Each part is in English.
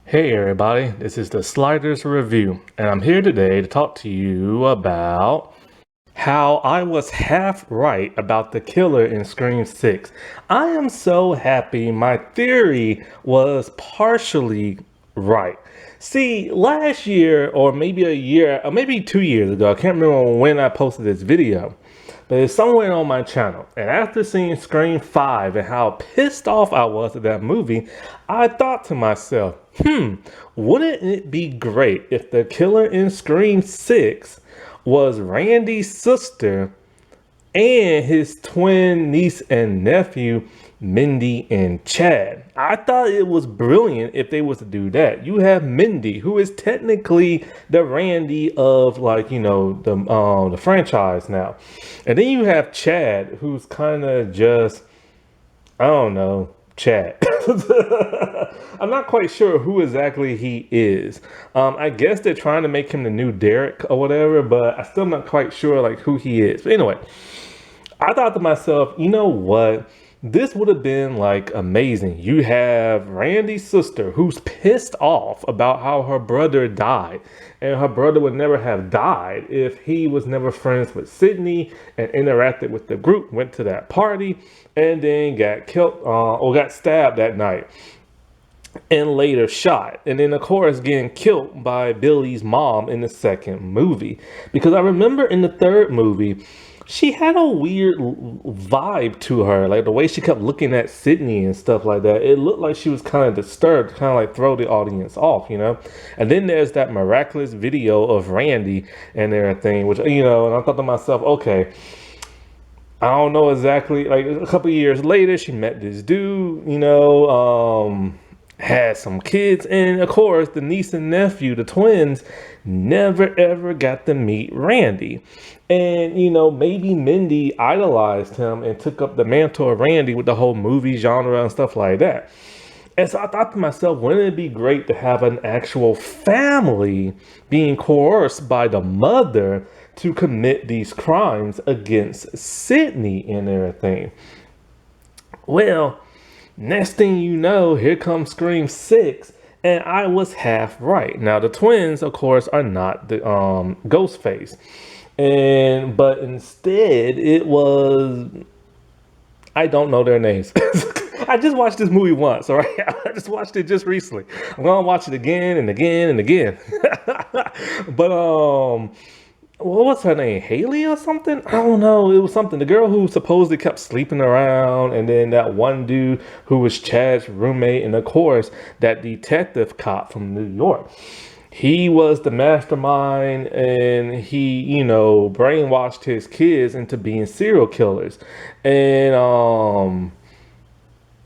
Hey everybody, this is the Sliders Review, and I'm here today to talk to you about how I was half right about the killer in Scream 6. I am so happy my theory was partially right. See, last year, or maybe a year, or maybe 2 years ago, I can't remember when I posted this video, but it's somewhere on my channel. And after seeing Scream 5 and how pissed off I was at that movie, I thought to myself, wouldn't it be great if the killer in Scream 6 was Randy's sister and his twin niece and nephew, Mindy and Chad? I thought it was brilliant if they was to do that. You have Mindy, who is technically the Randy of, like, the franchise now, and then you have Chad, who's kind of just, I don't know, Chad. I'm not quite sure who exactly he is. I guess they're trying to make him the new Derek or whatever, but I'm still not quite sure like who he is. But anyway, I thought to myself, you know what? This would have been like amazing. You have Randy's sister who's pissed off about how her brother died. And her brother would never have died if he was never friends with Sydney and interacted with the group, went to that party, and then got killed or got stabbed that night and later shot. And then, of course, getting killed by Billy's mom in the second movie. Because I remember in the third movie, she had a weird vibe to her, like the way she kept looking at Sydney and stuff like that. It looked like she was kind of disturbed, kind of like throw the audience off, you know. And then there's that miraculous video of Randy and everything, which, and I thought to myself, okay, I don't know exactly, like a couple of years later she met this dude, had some kids, and of course the niece and nephew, the twins, never ever got to meet Randy. And maybe Mindy idolized him and took up the mantle of Randy with the whole movie genre and stuff like that. And so I thought to myself, wouldn't it be great to have an actual family being coerced by the mother to commit these crimes against Sydney and everything? Well, next thing you know, here comes Scream 6, and I was half right. Now, the twins, of course, are not the Ghostface. But instead, it was, I don't know their names. I just watched this movie once, all right? I just watched it just recently. I'm gonna watch it again and again and again. But what's her name? Haley or something? I don't know. It was something. The girl who supposedly kept sleeping around, and then that one dude who was Chad's roommate, and of course that detective cop from New York. He was the mastermind, and he, brainwashed his kids into being serial killers. And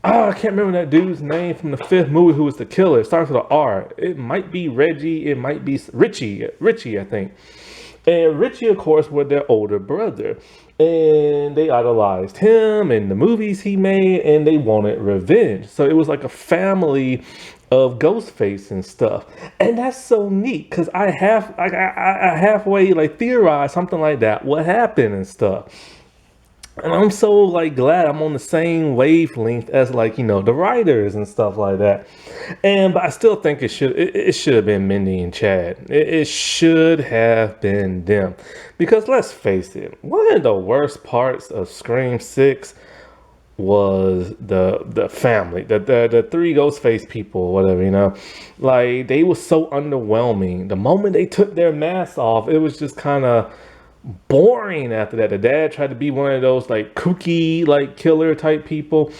I can't remember that dude's name from the fifth movie who was the killer. It starts with an R. It might be Reggie. It might be Richie. Richie, I think. And Richie, of course, was their older brother. And they idolized him and the movies he made, and they wanted revenge. So it was like a family of Ghostface and stuff. And that's so neat, because I halfway like theorized something like that, what happened and stuff. And I'm so like glad I'm on the same wavelength as the writers and stuff like that. But I still think it should have been Mindy and Chad. It should have been them. Because let's face it, one of the worst parts of Scream 6 was the family, the three Ghostface people, whatever, like they were so underwhelming. The moment they took their masks off, it was just kind of boring after that. The dad tried to be one of those like kooky like killer type people.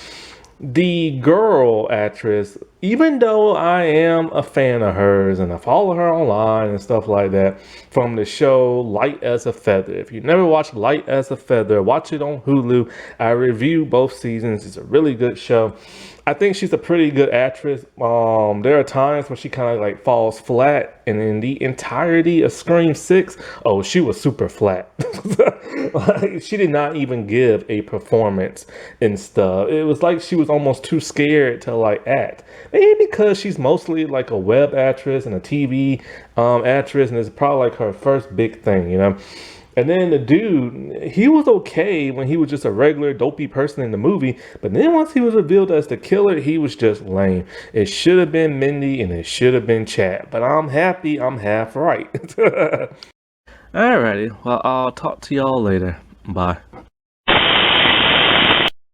The girl actress, even though I am a fan of hers and I follow her online and stuff like that, from the show Light as a Feather. If you never watched Light as a Feather, watch it on Hulu. I review both seasons. It's a really good show. I think she's a pretty good actress. There are times when she kind of like falls flat, and in the entirety of Scream 6, oh, she was super flat. Like, she did not even give a performance and stuff. It was like she was almost too scared to like act. Maybe because she's mostly like a web actress and a TV actress, and it's probably like her first big thing, And then the dude, he was okay when he was just a regular dopey person in the movie, but then once he was revealed as the killer, he was just lame. It should have been Mindy and it should have been Chad, but I'm happy I'm half right. Alrighty, well, I'll talk to y'all later. Bye.